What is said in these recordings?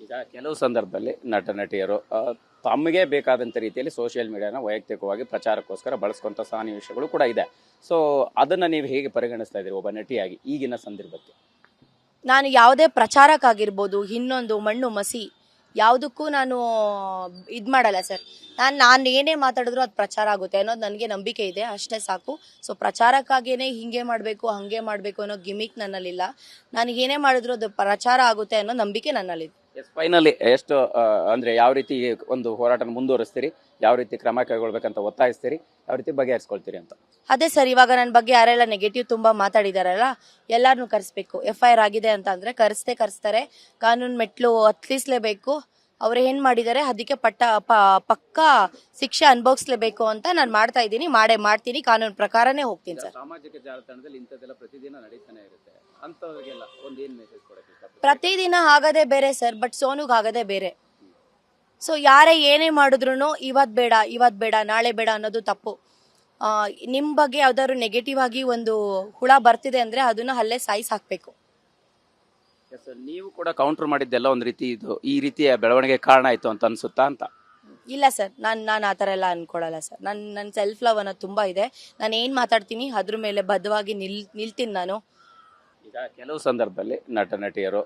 ಈಗ ಕೆಲವು ಸಂದರ್ಭದಲ್ಲಿ ನಟ ನಟಿಯರು ತಮಗೆ ಬೇಕಾದಂಥ ರೀತಿಯಲ್ಲಿ ಸೋಷಿಯಲ್ ಮೀಡಿಯಾನ ವೈಯಕ್ತಿಕವಾಗಿ ಪ್ರಚಾರಕ್ಕೋಸ್ಕರ ಬಳಸ್ಕೊಂಥ ಸನ್ನಿವೇಶಗಳು ಕೂಡ ಇದೆ. ಸೊ ಅದನ್ನ ನೀವು ಹೇಗೆ ಪರಿಗಣಿಸ್ತಾ ಇದ್ದೀರಿ ಒಬ್ಬ ನಟಿಯಾಗಿ ಈಗಿನ ಸಂದರ್ಭಕ್ಕೆ? ನಾನು ಯಾವುದೇ ಪ್ರಚಾರಕ್ಕಾಗಿರ್ಬೋದು, ಇನ್ನೊಂದು ಮಣ್ಣು ಮಸಿ ಯಾವುದಕ್ಕೂ ನಾನು ಇದು ಮಾಡಲ್ಲ ಸರ್. ನಾನು ಏನೇ ಮಾತಾಡಿದ್ರು ಅದು ಪ್ರಚಾರ ಆಗುತ್ತೆ ಅನ್ನೋದು ನನಗೆ ನಂಬಿಕೆ ಇದೆ, ಅಷ್ಟೇ ಸಾಕು. ಸೊ ಪ್ರಚಾರಕ್ಕಾಗಿಯೇ ಹಿಂಗೆ ಮಾಡಬೇಕು ಹಾಗೆ ಮಾಡಬೇಕು ಅನ್ನೋ ಗಿಮಿಕ್ ನನ್ನಲ್ಲಿಲ್ಲ. ನಾನು ಏನೇ ಮಾಡಿದ್ರು ಅದು ಪ್ರಚಾರ ಆಗುತ್ತೆ ಅನ್ನೋ ನಂಬಿಕೆ ನನ್ನಲ್ಲಿದೆ. ಫೈನಲಿ ಎಷ್ಟು ಅಂದ್ರೆ ಯಾವ ರೀತಿ ಒಂದು ಹೋರಾಟನ ಮುಂದುವರಿಸ್ತೀರಿ, ಯಾವ ರೀತಿ ಕ್ರಮ ಕೈಗೊಳ್ಬೇಕಂತ ಒತ್ತಾಯಿಸ್ತೀರಿ, ಯಾವ ರೀತಿ ಬಗೆಹರಿಸ್ಕೊಳ್ತೀರಿ ಅಂತ? ಅದೇ ಸರ್, ಇವಾಗ ನನ್ನ ಬಗ್ಗೆ ಯಾರೆಲ್ಲ ನೆಗೆಟಿವ್ ತುಂಬ ಮಾತಾಡಿದಾರಲ್ಲ ಎಲ್ಲರನ್ನೂ ಕರೆಸ್ಬೇಕು. FIR ಆಗಿದೆ ಅಂತ ಅಂದರೆ ಕರೆಸ್ತಾರೆ. ಕಾನೂನು ಮೆಟ್ಲು ಹತ್ತಿಸ್ಲೇಬೇಕು. ಅವ್ರು ಏನು ಮಾಡಿದ್ದಾರೆ ಅದಕ್ಕೆ ಪಕ್ಕಾ ಶಿಕ್ಷೆ ಅನುಭವಿಸ್ಲೇಬೇಕು ಅಂತ ನಾನು ಮಾಡ್ತಾ ಇದ್ದೀನಿ, ಮಾಡ್ತೀನಿ. ಕಾನೂನು ಪ್ರಕಾರನೇ ಹೋಗ್ತೀನಿ ಸರ್. ಸಾಮಾಜಿಕ ಜಾಲತಾಣದಲ್ಲಿ ಇಂಥದ್ದೆಲ್ಲ ಪ್ರತಿದಿನ ನಡೀತಾನೆ ಇರುತ್ತೆ, ಅಂಥವ್ರಿಗೆಲ್ಲ ಒಂದು ಏನು ಮೆಸೇಜ್ ಕೊಡಕ್ಕೆ ಇಷ್ಟಪಡ್ತೀರಿ? ಪ್ರತಿದಿನ ಆಗೋದೇ ಬೇರೆ ಸರ್, ಬಟ್ ಸೋನುಗ್ ಆಗೋದೇ ಬೇರೆ. ಸೊ ಯಾರೇ ಏನೇ ಮಾಡಿದ್ರು ಇವತ್ತು ಬೇಡ ನಾಳೆ ಬೇಡ ಅನ್ನೋದು ತಪ್ಪು. ನಿಮ್ಮ ಬಗ್ಗೆ ಯಾವ್ದಾದ್ರು ನೆಗೆಟಿವ್ ಆಗಿ ಒಂದು ಹುಳ ಬರ್ತಿದೆ ಅಂದರೆ ಅದನ್ನ ಅಲ್ಲೇ ಸಾಯಿಸಿ ಹಾಕಬೇಕು. ನೀವು ಕೂಡ ಕೌಂಟರ್ ಮಾಡಿದ್ದೆಲ್ಲ ಒಂದು ರೀತಿ ಇದು ಈ ರೀತಿಯ ಬೆಳವಣಿಗೆ ಕಾರಣ ಆಯಿತು ಅಂತ ಅನ್ಸುತ್ತಾ ಅಂತ? ಇಲ್ಲ ಸರ್, ನಾನು ಆ ಥರ ಎಲ್ಲ ಅನ್ಕೊಳ್ಳಲ್ಲ ಸರ್. ನನ್ನ ಸೆಲ್ಫ್ ಲವ್ ಅನ್ನೋದು ತುಂಬ ಇದೆ. ನಾನು ಏನು ಮಾತಾಡ್ತೀನಿ ಅದ್ರ ಮೇಲೆ ಬದ್ಧವಾಗಿ ನಿಲ್ತೀನಿ ನಾನು. ಈಗ ಕೆಲವು ಸಂದರ್ಭದಲ್ಲಿ ನಟ ನಟಿಯರು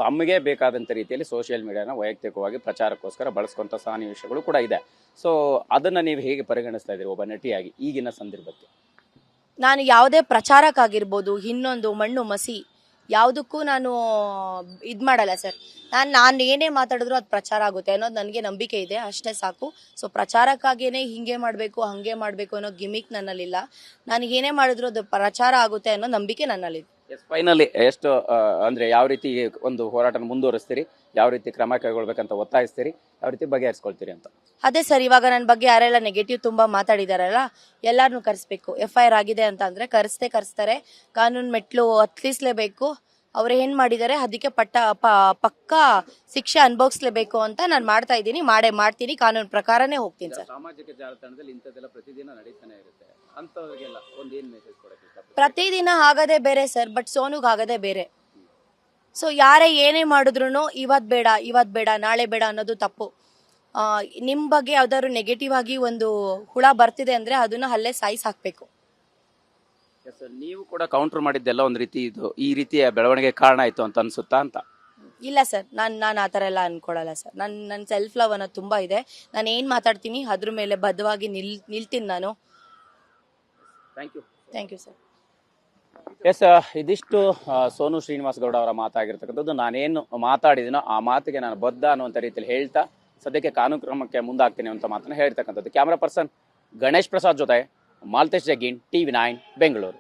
ತಮಗೆ ಬೇಕಾದಂಥ ರೀತಿಯಲ್ಲಿ ಸೋಷಿಯಲ್ ಮೀಡಿಯಾನ ವೈಯಕ್ತಿಕವಾಗಿ ಪ್ರಚಾರಕ್ಕೋಸ್ಕರ ಬಳಸ್ಕೊಂಥ ಸನ್ನಿವೇಶಗಳು ಕೂಡ ಇದೆ. ಸೊ ಅದನ್ನ ನೀವು ಹೇಗೆ ಪರಿಗಣಿಸ್ತಾ ಇದ್ದೀರಿ ಒಬ್ಬ ನಟಿಯಾಗಿ ಈಗಿನ ಸಂದರ್ಭಕ್ಕೆ? ನಾನು ಯಾವುದೇ ಪ್ರಚಾರಕ್ಕಾಗಿರ್ಬೋದು, ಇನ್ನೊಂದು ಮಣ್ಣು ಮಸಿ ಯಾವುದಕ್ಕೂ ನಾನು ಇದು ಮಾಡಲ್ಲ ಸರ್. ನಾನು ಏನೇ ಮಾತಾಡಿದ್ರು ಅದು ಪ್ರಚಾರ ಆಗುತ್ತೆ ಅನ್ನೋದು ನನಗೆ ನಂಬಿಕೆ ಇದೆ, ಅಷ್ಟೇ ಸಾಕು. ಸೊ ಪ್ರಚಾರಕ್ಕಾಗಿಯೇ ಹಿಂಗೆ ಮಾಡಬೇಕು ಹಾಗೆ ಮಾಡಬೇಕು ಅನ್ನೋ ಗಿಮಿಕ್ ನನ್ನಲ್ಲಿಲ್ಲ. ನಾನು ಏನೇ ಮಾಡಿದ್ರು ಅದು ಪ್ರಚಾರ ಆಗುತ್ತೆ ಅನ್ನೋ ನಂಬಿಕೆ ನನ್ನಲ್ಲಿದೆ. ಫೈನಲಿ ಎಷ್ಟು ಅಂದ್ರೆ ಯಾವ ರೀತಿ ಒಂದು ಹೋರಾಟನ ಮುಂದುವರಿಸ್ತೀರಿ, ಯಾವ ರೀತಿ ಕ್ರಮ ಕೈಗೊಳ್ಬೇಕಂತ ಒತ್ತಾಯಿಸ್ತೀರಿ, ಯಾವ ರೀತಿ ಬಗೆಹರಿಸ್ಕೊಳ್ತೀರಿ ಅಂತ? ಅದೇ ಸರ್, ಇವಾಗ ನನ್ನ ಬಗ್ಗೆ ಯಾರೆಲ್ಲ ನೆಗೆಟಿವ್ ತುಂಬ ಮಾತಾಡಿದಾರಲ್ಲ ಎಲ್ಲರನ್ನೂ ಕರೆಸ್ಬೇಕು. FIR ಆಗಿದೆ ಅಂತ ಅಂದರೆ ಕರೆಸ್ತಾರೆ. ಕಾನೂನು ಮೆಟ್ಲು ಹತ್ತಿಸ್ಲೇಬೇಕು. ಅವ್ರು ಏನು ಮಾಡಿದ್ದಾರೆ ಅದಕ್ಕೆ ಪಕ್ಕಾ ಶಿಕ್ಷೆ ಅನುಭವಿಸ್ಲೇಬೇಕು ಅಂತ ನಾನು ಮಾಡ್ತಾ ಇದ್ದೀನಿ, ಮಾಡ್ತೀನಿ. ಕಾನೂನು ಪ್ರಕಾರನೇ ಹೋಗ್ತೀನಿ ಸರ್. ಸಾಮಾಜಿಕ ಜಾಲತಾಣದಲ್ಲಿ ಇಂಥದ್ದೆಲ್ಲ ಪ್ರತಿದಿನ ನಡೀತಾನೆ ಇರುತ್ತೆ, ಅಂಥವ್ರಿಗೆಲ್ಲ ಒಂದು ಏನು ಮೆಸೇಜ್ ಕೊಡಕ್ಕೆ ಇಷ್ಟಪಡ್ತೀರಿ? ಪ್ರತಿದಿನ ಆಗೋದೇ ಬೇರೆ ಸರ್, ಬಟ್ ಸೋನುಗ್ ಆಗೋದೇ ಬೇರೆ. ಸೊ ಯಾರೇ ಏನೇ ಮಾಡಿದ್ರು ಇವತ್ತು ಬೇಡ ನಾಳೆ ಬೇಡ ಅನ್ನೋದು ತಪ್ಪು. ನಿಮ್ಮ ಬಗ್ಗೆ ಯಾವ್ದಾದ್ರು ನೆಗೆಟಿವ್ ಆಗಿ ಒಂದು ಹುಳ ಬರ್ತಿದೆ ಅಂದರೆ ಅದನ್ನ ಅಲ್ಲೇ ಸಾಯಿಸಿ ಹಾಕಬೇಕು. ನೀವು ಕೂಡ ಕೌಂಟರ್ ಮಾಡಿದ್ದೆಲ್ಲ ಒಂದು ರೀತಿ ಇದು ಈ ರೀತಿಯ ಬೆಳವಣಿಗೆ ಕಾರಣ ಆಯಿತು ಅಂತ ಅನ್ಸುತ್ತಾ ಅಂತ? ಇಲ್ಲ ಸರ್, ನಾನು ಆ ಥರ ಎಲ್ಲ ಅನ್ಕೊಳ್ಳಲ್ಲ ಸರ್. ನನ್ನ ಸೆಲ್ಫ್ ಲವ್ ಅನ್ನೋದು ತುಂಬ ಇದೆ. ನಾನು ಏನು ಮಾತಾಡ್ತೀನಿ ಅದ್ರ ಮೇಲೆ ಬದ್ಧವಾಗಿ ನಿಲ್ತೀನಿ ನಾನು. Thank you sir. ಎಸ್, ಇದಿಷ್ಟು ಸೋನು ಶ್ರೀನಿವಾಸ್ ಗೌಡ ಅವರ ಮಾತಾಗಿರ್ತಕ್ಕಂಥದ್ದು. ನಾನೇನು ಮಾತಾಡಿದಿನೋ ಆ ಮಾತಿಗೆ ನಾನು ಬದ್ಧ ಅನ್ನುವಂಥ ರೀತಿಯಲ್ಲಿ ಹೇಳ್ತಾ ಸದ್ಯಕ್ಕೆ ಕಾನೂನು ಕ್ರಮಕ್ಕೆ ಮುಂದಾಗ್ತೀನಿ ಅಂತ ಮಾತನ್ನು ಹೇಳ್ತಕ್ಕಂಥದ್ದು. ಕ್ಯಾಮ್ರಾ ಪರ್ಸನ್ ಗಣೇಶ್ ಪ್ರಸಾದ್ ಜೊತೆ ಮಾಲ್ತೇಶ್ ಜಗ್ಗೀನ್, TV9 ಬೆಂಗಳೂರು.